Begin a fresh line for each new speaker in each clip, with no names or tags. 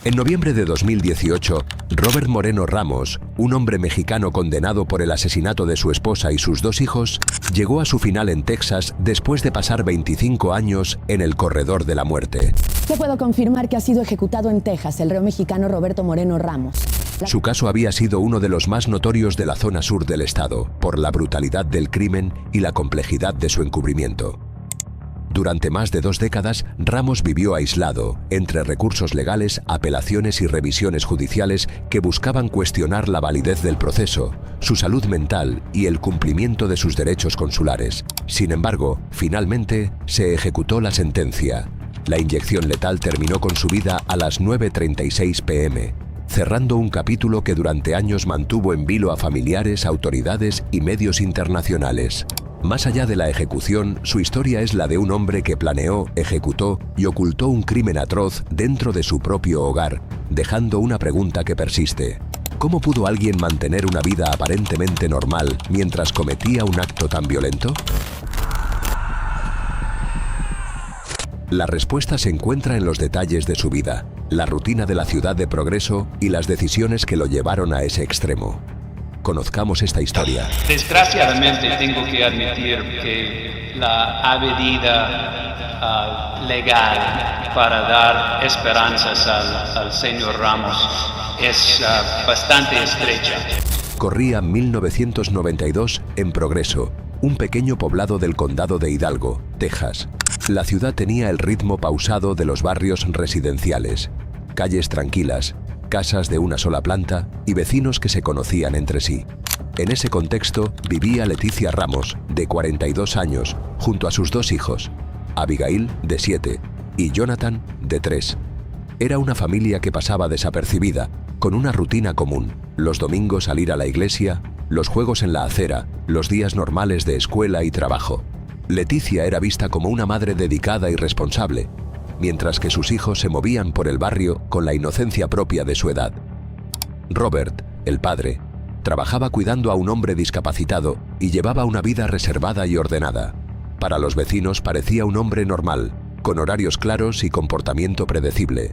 En noviembre de 2018, Robert Moreno Ramos, un hombre mexicano condenado por el asesinato de su esposa y sus 2 hijos, llegó a su final en Texas después de pasar 25 años en el corredor de la muerte.
Te puedo confirmar que ha sido ejecutado en Texas el reo mexicano Roberto Moreno Ramos.
Su caso había sido uno de los más notorios de la zona sur del estado, por la brutalidad del crimen y la complejidad de su encubrimiento. Durante más de 2 décadas, Ramos vivió aislado, entre recursos legales, apelaciones y revisiones judiciales que buscaban cuestionar la validez del proceso, su salud mental y el cumplimiento de sus derechos consulares. Sin embargo, finalmente, se ejecutó la sentencia. La inyección letal terminó con su vida a las 9:36 p.m., cerrando un capítulo que durante años mantuvo en vilo a familiares, autoridades y medios internacionales. Más allá de la ejecución, su historia es la de un hombre que planeó, ejecutó y ocultó un crimen atroz dentro de su propio hogar, dejando una pregunta que persiste. ¿Cómo pudo alguien mantener una vida aparentemente normal mientras cometía un acto tan violento? La respuesta se encuentra en los detalles de su vida, la rutina de la ciudad de Progreso y las decisiones que lo llevaron a ese extremo. Conozcamos esta historia.
Desgraciadamente tengo que admitir que la avenida legal para dar esperanzas al señor Ramos es bastante estrecha.
Corría 1992 en Progreso, un pequeño poblado del condado de Hidalgo, Texas. La ciudad tenía el ritmo pausado de los barrios residenciales, calles tranquilas, casas de una sola planta y vecinos que se conocían entre sí. En ese contexto vivía Leticia Ramos, de 42 años, junto a sus 2 hijos, Abigail, de 7, y Jonathan, de 3. Era una familia que pasaba desapercibida, con una rutina común: los domingos salir a la iglesia, los juegos en la acera, los días normales de escuela y trabajo. Leticia era vista como una madre dedicada y responsable, mientras que sus hijos se movían por el barrio con la inocencia propia de su edad. Robert, el padre, trabajaba cuidando a un hombre discapacitado y llevaba una vida reservada y ordenada. Para los vecinos parecía un hombre normal, con horarios claros y comportamiento predecible.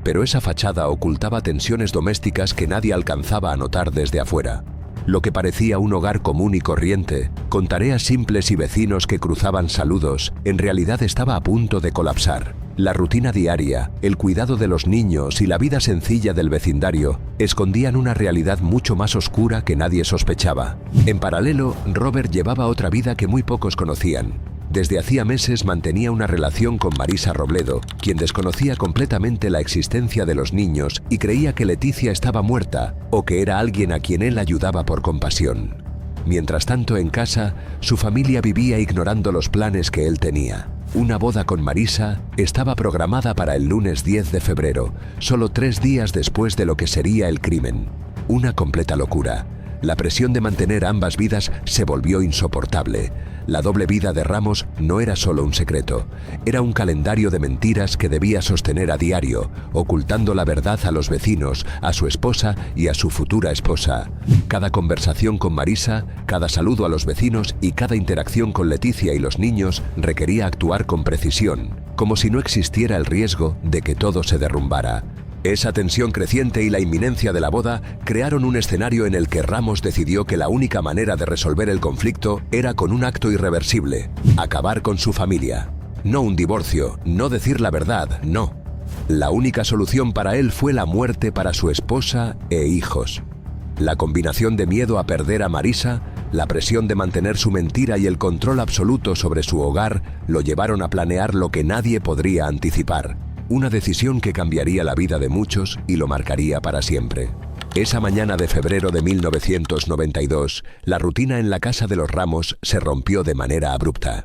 Pero esa fachada ocultaba tensiones domésticas que nadie alcanzaba a notar desde afuera. Lo que parecía un hogar común y corriente, con tareas simples y vecinos que cruzaban saludos, en realidad estaba a punto de colapsar. La rutina diaria, el cuidado de los niños y la vida sencilla del vecindario escondían una realidad mucho más oscura que nadie sospechaba. En paralelo, Robert llevaba otra vida que muy pocos conocían. Desde hacía meses mantenía una relación con Marisa Robledo, quien desconocía completamente la existencia de los niños y creía que Leticia estaba muerta o que era alguien a quien él ayudaba por compasión. Mientras tanto, en casa, su familia vivía ignorando los planes que él tenía. Una boda con Marisa estaba programada para el lunes 10 de febrero, solo 3 días después de lo que sería el crimen. Una completa locura. La presión de mantener ambas vidas se volvió insoportable. La doble vida de Ramos no era solo un secreto, era un calendario de mentiras que debía sostener a diario, ocultando la verdad a los vecinos, a su esposa y a su futura esposa. Cada conversación con Marisa, cada saludo a los vecinos y cada interacción con Leticia y los niños requería actuar con precisión, como si no existiera el riesgo de que todo se derrumbara. Esa tensión creciente y la inminencia de la boda crearon un escenario en el que Ramos decidió que la única manera de resolver el conflicto era con un acto irreversible: acabar con su familia. No un divorcio, no decir la verdad, no. La única solución para él fue la muerte para su esposa e hijos. La combinación de miedo a perder a Marisa, la presión de mantener su mentira y el control absoluto sobre su hogar lo llevaron a planear lo que nadie podría anticipar. Una decisión que cambiaría la vida de muchos y lo marcaría para siempre. Esa mañana de febrero de 1992, la rutina en la casa de los Ramos se rompió de manera abrupta.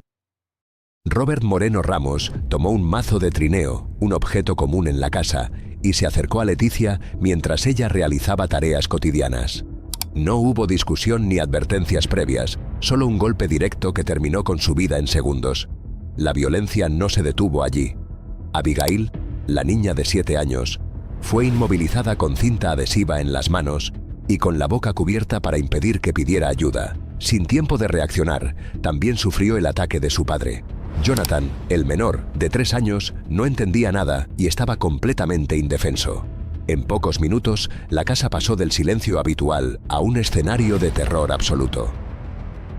Robert Moreno Ramos tomó un mazo de trineo, un objeto común en la casa, y se acercó a Leticia mientras ella realizaba tareas cotidianas. No hubo discusión ni advertencias previas, solo un golpe directo que terminó con su vida en segundos. La violencia no se detuvo allí. Abigail, la niña de 7 años, fue inmovilizada con cinta adhesiva en las manos y con la boca cubierta para impedir que pidiera ayuda. Sin tiempo de reaccionar, también sufrió el ataque de su padre. Jonathan, el menor, de 3 años, no entendía nada y estaba completamente indefenso. En pocos minutos, la casa pasó del silencio habitual a un escenario de terror absoluto.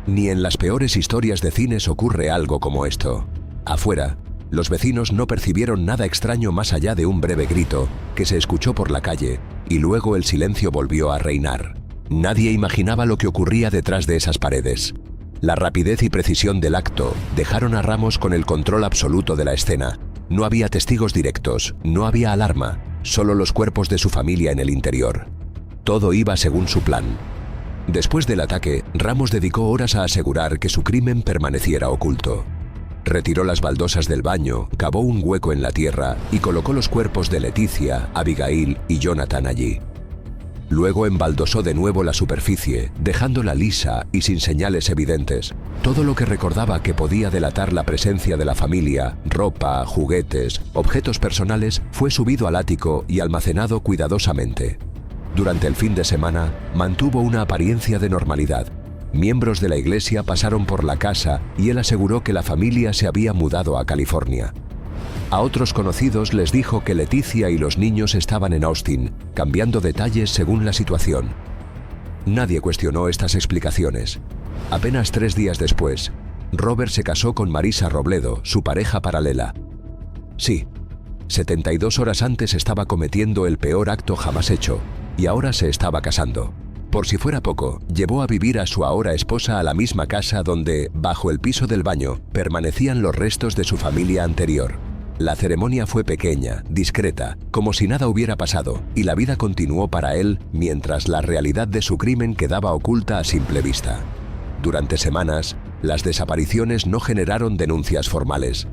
Ni en las peores historias de cines ocurre algo como esto. Afuera, los vecinos no percibieron nada extraño más allá de un breve grito que se escuchó por la calle y luego el silencio volvió a reinar. Nadie imaginaba lo que ocurría detrás de esas paredes. La rapidez y precisión del acto dejaron a Ramos con el control absoluto de la escena. No había testigos directos, no había alarma, solo los cuerpos de su familia en el interior. Todo iba según su plan. Después del ataque, Ramos dedicó horas a asegurar que su crimen permaneciera oculto. Retiró las baldosas del baño, cavó un hueco en la tierra y colocó los cuerpos de Leticia, Abigail y Jonathan allí. Luego embaldosó de nuevo la superficie, dejándola lisa y sin señales evidentes. Todo lo que recordaba que podía delatar la presencia de la familia, ropa, juguetes, objetos personales, fue subido al ático y almacenado cuidadosamente. Durante el fin de semana, mantuvo una apariencia de normalidad. Miembros de la iglesia pasaron por la casa y él aseguró que la familia se había mudado a California. A otros conocidos les dijo que Leticia y los niños estaban en Austin, cambiando detalles según la situación. Nadie cuestionó estas explicaciones. Apenas 3 días después, Robert se casó con Marisa Robledo, su pareja paralela. Sí, 72 horas antes estaba cometiendo el peor acto jamás hecho, y ahora se estaba casando. Por si fuera poco, llevó a vivir a su ahora esposa a la misma casa donde, bajo el piso del baño, permanecían los restos de su familia anterior. La ceremonia fue pequeña, discreta, como si nada hubiera pasado, y la vida continuó para él mientras la realidad de su crimen quedaba oculta a simple vista. Durante semanas, las desapariciones no generaron denuncias formales.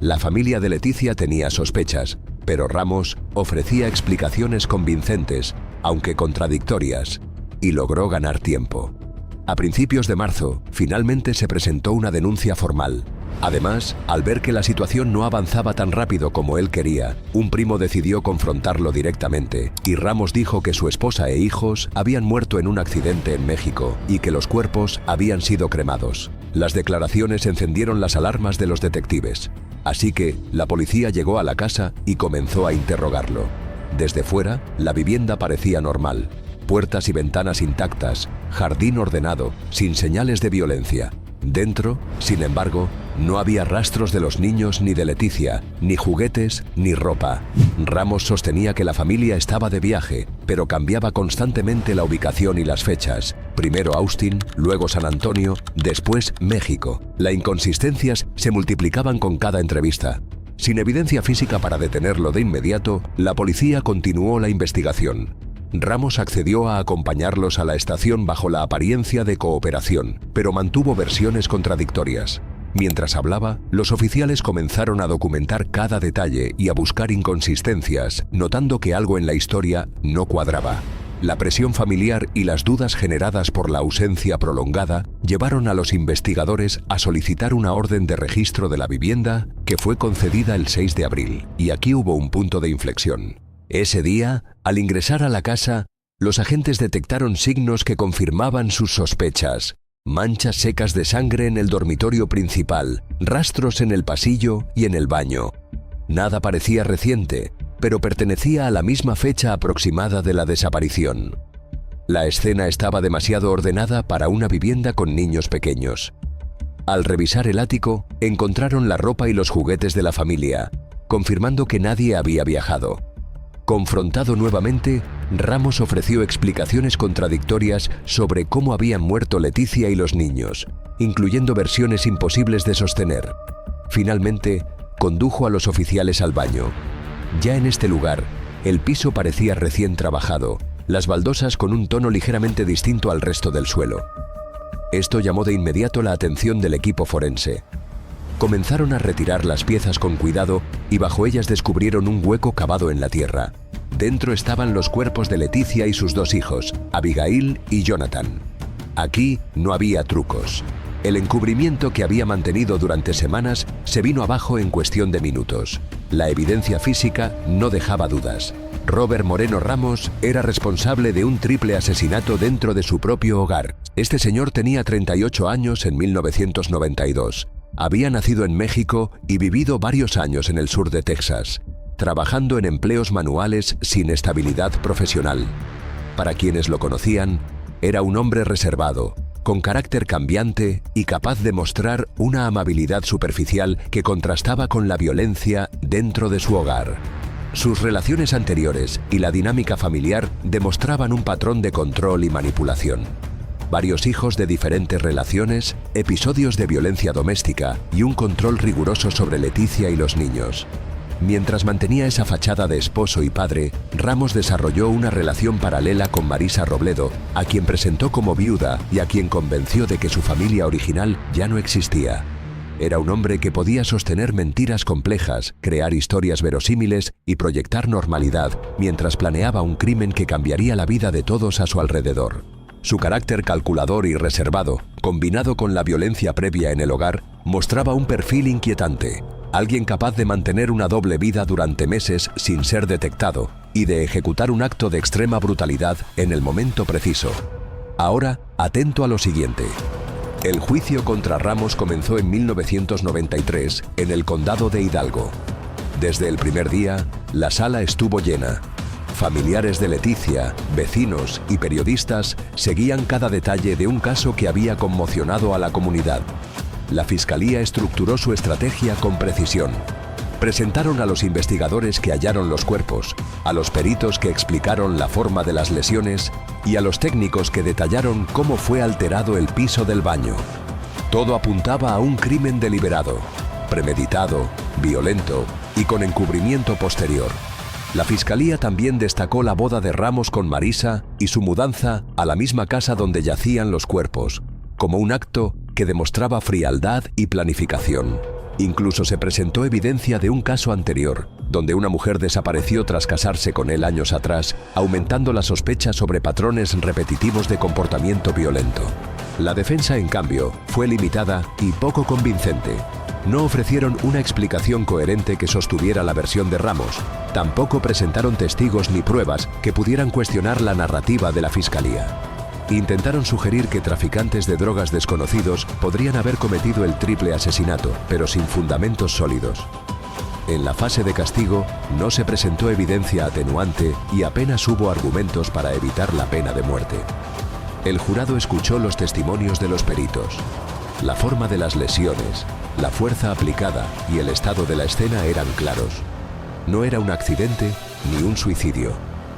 La familia de Leticia tenía sospechas, pero Ramos ofrecía explicaciones convincentes, aunque contradictorias, y logró ganar tiempo. A principios de marzo, finalmente se presentó una denuncia formal. Además, al ver que la situación no avanzaba tan rápido como él quería, un primo decidió confrontarlo directamente, y Ramos dijo que su esposa e hijos habían muerto en un accidente en México y que los cuerpos habían sido cremados. Las declaraciones encendieron las alarmas de los detectives, así que la policía llegó a la casa y comenzó a interrogarlo. Desde fuera, la vivienda parecía normal. Puertas y ventanas intactas, jardín ordenado, sin señales de violencia. Dentro, sin embargo, no había rastros de los niños ni de Leticia, ni juguetes, ni ropa. Ramos sostenía que la familia estaba de viaje, pero cambiaba constantemente la ubicación y las fechas. Primero Austin, luego San Antonio, después México. Las inconsistencias se multiplicaban con cada entrevista. Sin evidencia física para detenerlo de inmediato, la policía continuó la investigación. Ramos accedió a acompañarlos a la estación bajo la apariencia de cooperación, pero mantuvo versiones contradictorias. Mientras hablaba, los oficiales comenzaron a documentar cada detalle y a buscar inconsistencias, notando que algo en la historia no cuadraba. La presión familiar y las dudas generadas por la ausencia prolongada llevaron a los investigadores a solicitar una orden de registro de la vivienda que fue concedida el 6 de abril, y aquí hubo un punto de inflexión. Ese día, al ingresar a la casa, los agentes detectaron signos que confirmaban sus sospechas. Manchas secas de sangre en el dormitorio principal, rastros en el pasillo y en el baño. Nada parecía reciente, pero pertenecía a la misma fecha aproximada de la desaparición. La escena estaba demasiado ordenada para una vivienda con niños pequeños. Al revisar el ático, encontraron la ropa y los juguetes de la familia, confirmando que nadie había viajado. Confrontado nuevamente, Ramos ofreció explicaciones contradictorias sobre cómo habían muerto Leticia y los niños, incluyendo versiones imposibles de sostener. Finalmente, condujo a los oficiales al baño. Ya en este lugar, el piso parecía recién trabajado, las baldosas con un tono ligeramente distinto al resto del suelo. Esto llamó de inmediato la atención del equipo forense. Comenzaron a retirar las piezas con cuidado y bajo ellas descubrieron un hueco cavado en la tierra. Dentro estaban los cuerpos de Leticia y sus 2 hijos, Abigail y Jonathan. Aquí no había trucos. El encubrimiento que había mantenido durante semanas se vino abajo en cuestión de minutos. La evidencia física no dejaba dudas. Robert Moreno Ramos era responsable de un triple asesinato dentro de su propio hogar. Este señor tenía 38 años en 1992. Había nacido en México y vivido varios años en el sur de Texas. trabajando en empleos manuales sin estabilidad profesional. Para quienes lo conocían, era un hombre reservado, con carácter cambiante y capaz de mostrar una amabilidad superficial que contrastaba con la violencia dentro de su hogar. Sus relaciones anteriores y la dinámica familiar demostraban un patrón de control y manipulación. Varios hijos de diferentes relaciones, episodios de violencia doméstica y un control riguroso sobre Leticia y los niños. Mientras mantenía esa fachada de esposo y padre, Ramos desarrolló una relación paralela con Marisa Robledo, a quien presentó como viuda y a quien convenció de que su familia original ya no existía. Era un hombre que podía sostener mentiras complejas, crear historias verosímiles y proyectar normalidad, mientras planeaba un crimen que cambiaría la vida de todos a su alrededor. Su carácter calculador y reservado, combinado con la violencia previa en el hogar, mostraba un perfil inquietante. Alguien capaz de mantener una doble vida durante meses sin ser detectado y de ejecutar un acto de extrema brutalidad en el momento preciso. Ahora, atento a lo siguiente. El juicio contra Ramos comenzó en 1993 en el condado de Hidalgo. Desde el primer día, la sala estuvo llena. Familiares de Leticia, vecinos y periodistas seguían cada detalle de un caso que había conmocionado a la comunidad. La Fiscalía estructuró su estrategia con precisión. Presentaron a los investigadores que hallaron los cuerpos, a los peritos que explicaron la forma de las lesiones y a los técnicos que detallaron cómo fue alterado el piso del baño. Todo apuntaba a un crimen deliberado, premeditado, violento y con encubrimiento posterior. La Fiscalía también destacó la boda de Ramos con Marisa y su mudanza a la misma casa donde yacían los cuerpos, como un acto que demostraba frialdad y planificación. Incluso se presentó evidencia de un caso anterior, donde una mujer desapareció tras casarse con él años atrás, aumentando la sospecha sobre patrones repetitivos de comportamiento violento. La defensa, en cambio, fue limitada y poco convincente. No ofrecieron una explicación coherente que sostuviera la versión de Ramos. Tampoco presentaron testigos ni pruebas que pudieran cuestionar la narrativa de la Fiscalía. Intentaron sugerir que traficantes de drogas desconocidos podrían haber cometido el triple asesinato, pero sin fundamentos sólidos. En la fase de castigo no se presentó evidencia atenuante y apenas hubo argumentos para evitar la pena de muerte. El jurado escuchó los testimonios de los peritos. La forma de las lesiones, la fuerza aplicada y el estado de la escena eran claros. No era un accidente ni un suicidio.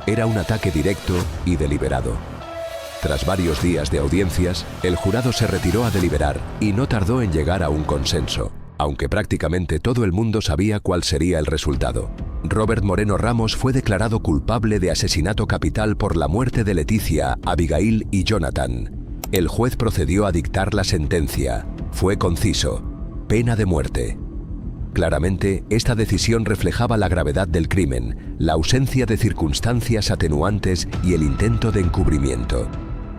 Era un ataque directo y deliberado. Tras varios días de audiencias, el jurado se retiró a deliberar y no tardó en llegar a un consenso, aunque prácticamente todo el mundo sabía cuál sería el resultado. Robert Moreno Ramos fue declarado culpable de asesinato capital por la muerte de Leticia, Abigail y Jonathan. El juez procedió a dictar la sentencia. Fue conciso: pena de muerte. Claramente, esta decisión reflejaba la gravedad del crimen, la ausencia de circunstancias atenuantes y el intento de encubrimiento.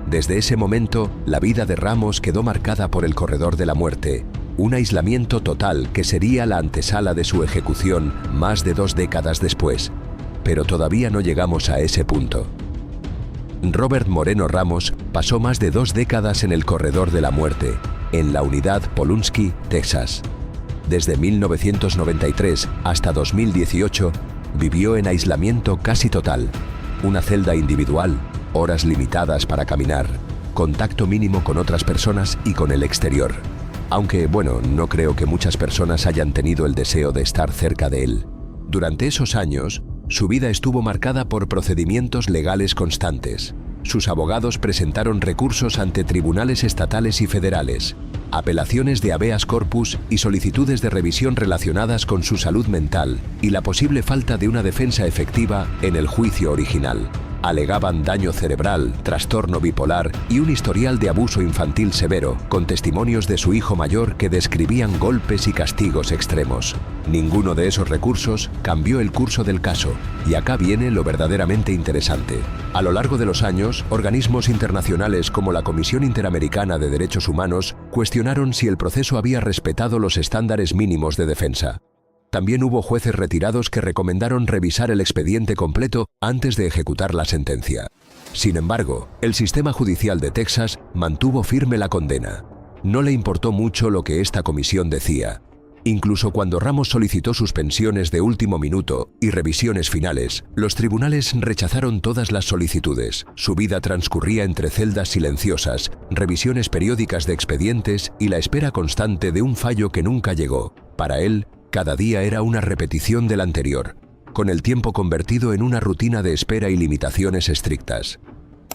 Desde ese momento, la vida de Ramos quedó marcada por el corredor de la muerte, un aislamiento total que sería la antesala de su ejecución más de 2 décadas después. Pero todavía no llegamos a ese punto. Robert Moreno Ramos pasó más de 2 décadas en el corredor de la muerte, en la unidad Polunsky, Texas. Desde 1993 hasta 2018, vivió en aislamiento casi total. Una celda individual, horas limitadas para caminar, contacto mínimo con otras personas y con el exterior. Aunque, bueno, no creo que muchas personas hayan tenido el deseo de estar cerca de él. Durante esos años, su vida estuvo marcada por procedimientos legales constantes. Sus abogados presentaron recursos ante tribunales estatales y federales, apelaciones de habeas corpus y solicitudes de revisión relacionadas con su salud mental y la posible falta de una defensa efectiva en el juicio original. Alegaban daño cerebral, trastorno bipolar y un historial de abuso infantil severo, con testimonios de su hijo mayor que describían golpes y castigos extremos. Ninguno de esos recursos cambió el curso del caso, y acá viene lo verdaderamente interesante. A lo largo de los años, organismos internacionales como la Comisión Interamericana de Derechos Humanos cuestionaron si el proceso había respetado los estándares mínimos de defensa. También hubo jueces retirados que recomendaron revisar el expediente completo antes de ejecutar la sentencia. Sin embargo, el sistema judicial de Texas mantuvo firme la condena. No le importó mucho lo que esta comisión decía. Incluso cuando Ramos solicitó suspensiones de último minuto y revisiones finales, los tribunales rechazaron todas las solicitudes. Su vida transcurría entre celdas silenciosas, revisiones periódicas de expedientes y la espera constante de un fallo que nunca llegó. Para él, cada día era una repetición del anterior, con el tiempo convertido en una rutina de espera y limitaciones estrictas.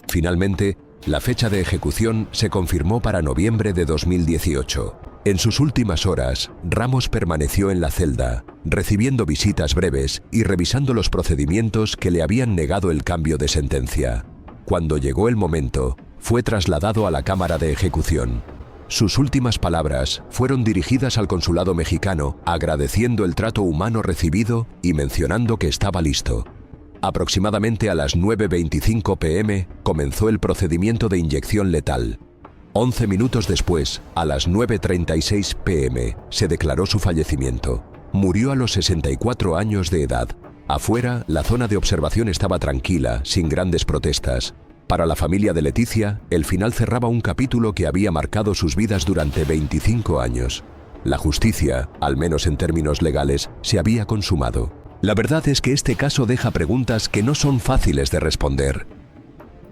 Finalmente, la fecha de ejecución se confirmó para noviembre de 2018. En sus últimas horas, Ramos permaneció en la celda, recibiendo visitas breves y revisando los procedimientos que le habían negado el cambio de sentencia. Cuando llegó el momento, fue trasladado a la cámara de ejecución. Sus últimas palabras fueron dirigidas al consulado mexicano, agradeciendo el trato humano recibido y mencionando que estaba listo. Aproximadamente a las 9:25 p.m. comenzó el procedimiento de inyección letal. 11 minutos después, a las 9:36 p.m., se declaró su fallecimiento. Murió a los 64 años de edad. Afuera, la zona de observación estaba tranquila, sin grandes protestas. Para la familia de Leticia, el final cerraba un capítulo que había marcado sus vidas durante 25 años. La justicia, al menos en términos legales, se había consumado. La verdad es que este caso deja preguntas que no son fáciles de responder.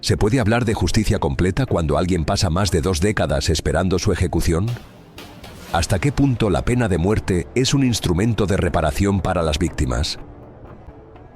¿Se puede hablar de justicia completa cuando alguien pasa más de 2 décadas esperando su ejecución? ¿Hasta qué punto la pena de muerte es un instrumento de reparación para las víctimas?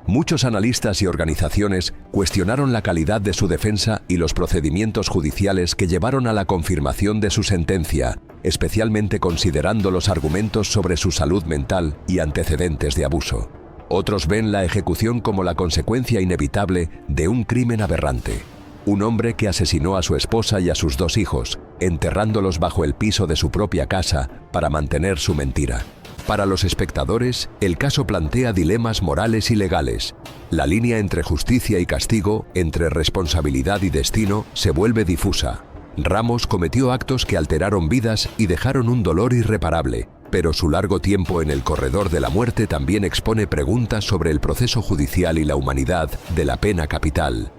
Muchos analistas y organizaciones cuestionaron la calidad de su defensa y los procedimientos judiciales que llevaron a la confirmación de su sentencia, especialmente considerando los argumentos sobre su salud mental y antecedentes de abuso. Otros ven la ejecución como la consecuencia inevitable de un crimen aberrante. Un hombre que asesinó a su esposa y a sus 2 hijos, enterrándolos bajo el piso de su propia casa para mantener su mentira. Para los espectadores, el caso plantea dilemas morales y legales. La línea entre justicia y castigo, entre responsabilidad y destino, se vuelve difusa. Ramos cometió actos que alteraron vidas y dejaron un dolor irreparable, pero su largo tiempo en el corredor de la muerte también expone preguntas sobre el proceso judicial y la humanidad de la pena capital.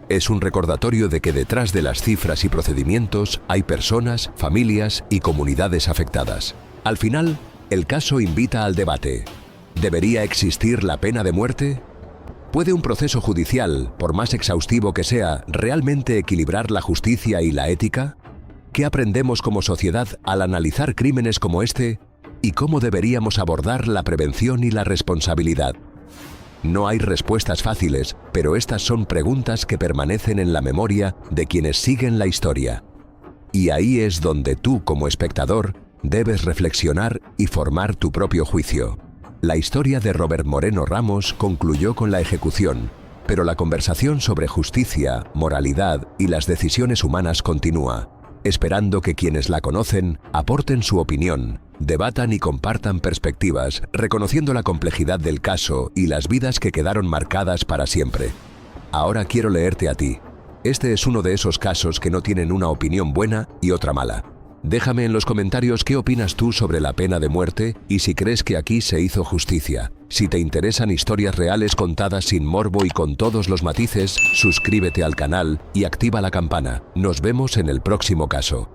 Es un recordatorio de que detrás de las cifras y procedimientos hay personas, familias y comunidades afectadas. Al final, el caso invita al debate. ¿Debería existir la pena de muerte? ¿Puede un proceso judicial, por más exhaustivo que sea, realmente equilibrar la justicia y la ética? ¿Qué aprendemos como sociedad al analizar crímenes como este? ¿Y cómo deberíamos abordar la prevención y la responsabilidad? No hay respuestas fáciles, pero estas son preguntas que permanecen en la memoria de quienes siguen la historia. Y ahí es donde tú, como espectador, debes reflexionar y formar tu propio juicio. La historia de Robert Moreno Ramos concluyó con la ejecución, pero la conversación sobre justicia, moralidad y las decisiones humanas continúa, esperando que quienes la conocen aporten su opinión, debatan y compartan perspectivas, reconociendo la complejidad del caso y las vidas que quedaron marcadas para siempre. Ahora quiero leerte a ti. Este es uno de esos casos que no tienen una opinión buena y otra mala. Déjame en los comentarios qué opinas tú sobre la pena de muerte y si crees que aquí se hizo justicia. Si te interesan historias reales contadas sin morbo y con todos los matices, suscríbete al canal y activa la campana. Nos vemos en el próximo caso.